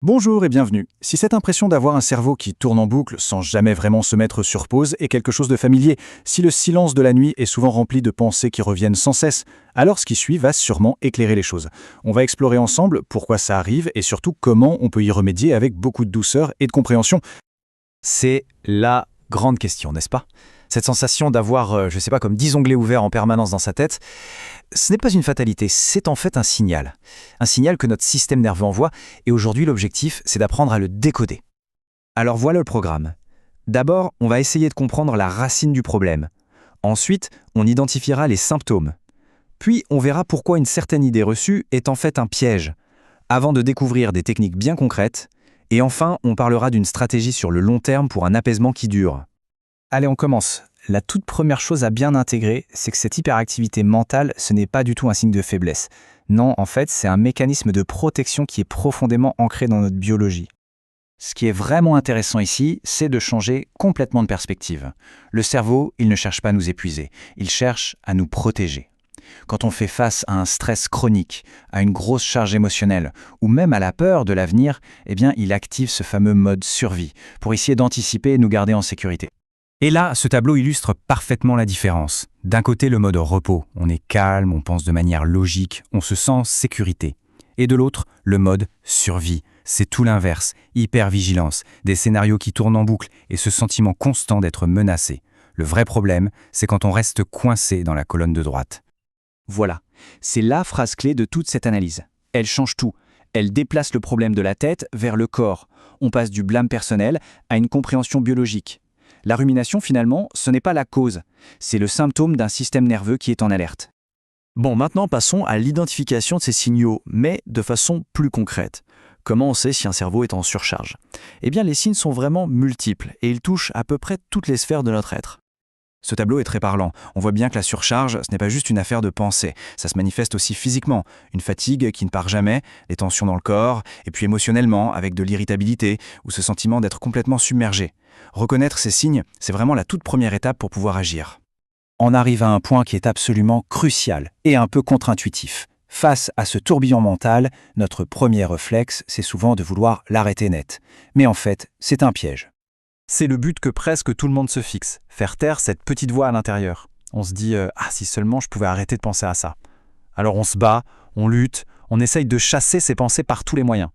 Bonjour et bienvenue. Si cette impression d'avoir un cerveau qui tourne en boucle sans jamais vraiment se mettre sur pause est quelque chose de familier, si le silence de la nuit est souvent rempli de pensées qui reviennent sans cesse, alors ce qui suit va sûrement éclairer les choses. On va explorer ensemble pourquoi ça arrive et surtout comment on peut y remédier avec beaucoup de douceur et de compréhension. C'est la grande question, n'est-ce pas? Cette sensation d'avoir, je ne sais pas, comme 10 onglets ouverts en permanence dans sa tête, ce n'est pas une fatalité, c'est en fait un signal. Un signal que notre système nerveux envoie, et aujourd'hui l'objectif, c'est d'apprendre à le décoder. Alors voilà le programme. D'abord, on va essayer de comprendre la racine du problème. Ensuite, on identifiera les symptômes. Puis, on verra pourquoi une certaine idée reçue est en fait un piège, avant de découvrir des techniques bien concrètes. Et enfin, on parlera d'une stratégie sur le long terme pour un apaisement qui dure. Allez, on commence. La toute première chose à bien intégrer, c'est que cette hyperactivité mentale, ce n'est pas du tout un signe de faiblesse. Non, en fait, c'est un mécanisme de protection qui est profondément ancré dans notre biologie. Ce qui est vraiment intéressant ici, c'est de changer complètement de perspective. Le cerveau, il ne cherche pas à nous épuiser, il cherche à nous protéger. Quand on fait face à un stress chronique, à une grosse charge émotionnelle, ou même à la peur de l'avenir, eh bien, il active ce fameux mode survie pour essayer d'anticiper et nous garder en sécurité. Et là, ce tableau illustre parfaitement la différence. D'un côté, le mode repos. On est calme, on pense de manière logique, on se sent en sécurité. Et de l'autre, le mode survie. C'est tout l'inverse, hypervigilance, des scénarios qui tournent en boucle et ce sentiment constant d'être menacé. Le vrai problème, c'est quand on reste coincé dans la colonne de droite. Voilà, c'est la phrase clé de toute cette analyse. Elle change tout. Elle déplace le problème de la tête vers le corps. On passe du blâme personnel à une compréhension biologique. La rumination, finalement, ce n'est pas la cause, c'est le symptôme d'un système nerveux qui est en alerte. Bon, maintenant passons à l'identification de ces signaux, mais de façon plus concrète. Comment on sait si un cerveau est en surcharge? Eh bien, les signes sont vraiment multiples et ils touchent à peu près toutes les sphères de notre être. Ce tableau est très parlant. On voit bien que la surcharge, ce n'est pas juste une affaire de pensée. Ça se manifeste aussi physiquement. Une fatigue qui ne part jamais, des tensions dans le corps, et puis émotionnellement, avec de l'irritabilité ou ce sentiment d'être complètement submergé. Reconnaître ces signes, c'est vraiment la toute première étape pour pouvoir agir. On arrive à un point qui est absolument crucial et un peu contre-intuitif. Face à ce tourbillon mental, notre premier réflexe, c'est souvent de vouloir l'arrêter net. Mais en fait, c'est un piège. C'est le but que presque tout le monde se fixe, faire taire cette petite voix à l'intérieur. On se dit « Ah, si seulement je pouvais arrêter de penser à ça ». Alors on se bat, on lutte, on essaye de chasser ces pensées par tous les moyens.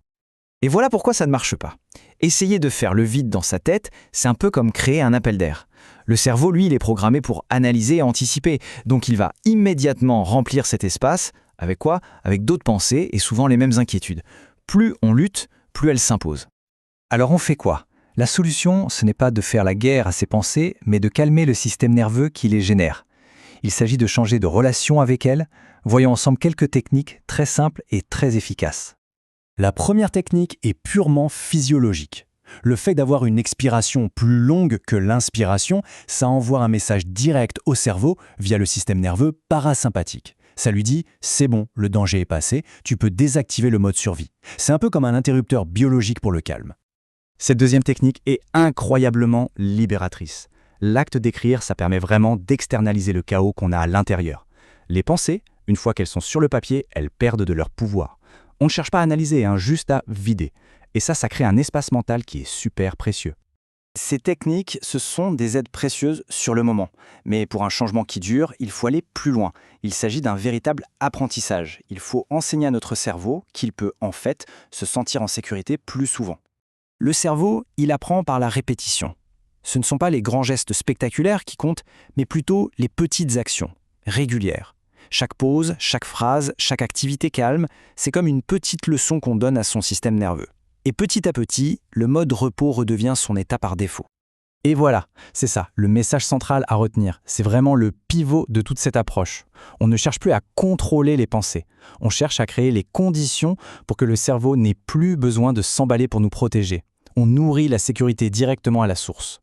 Et voilà pourquoi ça ne marche pas. Essayer de faire le vide dans sa tête, c'est un peu comme créer un appel d'air. Le cerveau, lui, il est programmé pour analyser et anticiper, donc il va immédiatement remplir cet espace, avec quoi? Avec d'autres pensées et souvent les mêmes inquiétudes. Plus on lutte, plus elles s'imposent. Alors on fait quoi? La solution, ce n'est pas de faire la guerre à ces pensées, mais de calmer le système nerveux qui les génère. Il s'agit de changer de relation avec elles. Voyons ensemble quelques techniques très simples et très efficaces. La première technique est purement physiologique. Le fait d'avoir une expiration plus longue que l'inspiration, ça envoie un message direct au cerveau via le système nerveux parasympathique. Ça lui dit « c'est bon, le danger est passé, tu peux désactiver le mode survie ». C'est un peu comme un interrupteur biologique pour le calme. Cette deuxième technique est incroyablement libératrice. L'acte d'écrire, ça permet vraiment d'externaliser le chaos qu'on a à l'intérieur. Les pensées, une fois qu'elles sont sur le papier, elles perdent de leur pouvoir. On ne cherche pas à analyser, juste à vider. Et ça crée un espace mental qui est super précieux. Ces techniques, ce sont des aides précieuses sur le moment. Mais pour un changement qui dure, il faut aller plus loin. Il s'agit d'un véritable apprentissage. Il faut enseigner à notre cerveau qu'il peut en fait se sentir en sécurité plus souvent. Le cerveau, il apprend par la répétition. Ce ne sont pas les grands gestes spectaculaires qui comptent, mais plutôt les petites actions, régulières. Chaque pause, chaque phrase, chaque activité calme, c'est comme une petite leçon qu'on donne à son système nerveux. Et petit à petit, le mode repos redevient son état par défaut. Et voilà, c'est ça, le message central à retenir. C'est vraiment le pivot de toute cette approche. On ne cherche plus à contrôler les pensées. On cherche à créer les conditions pour que le cerveau n'ait plus besoin de s'emballer pour nous protéger. On nourrit la sécurité directement à la source.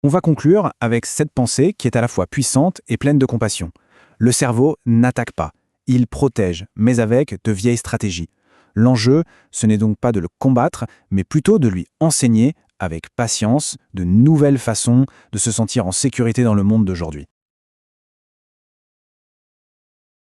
On va conclure avec cette pensée qui est à la fois puissante et pleine de compassion. Le cerveau n'attaque pas, il protège, mais avec de vieilles stratégies. L'enjeu, ce n'est donc pas de le combattre, mais plutôt de lui enseigner avec patience, de nouvelles façons de se sentir en sécurité dans le monde d'aujourd'hui.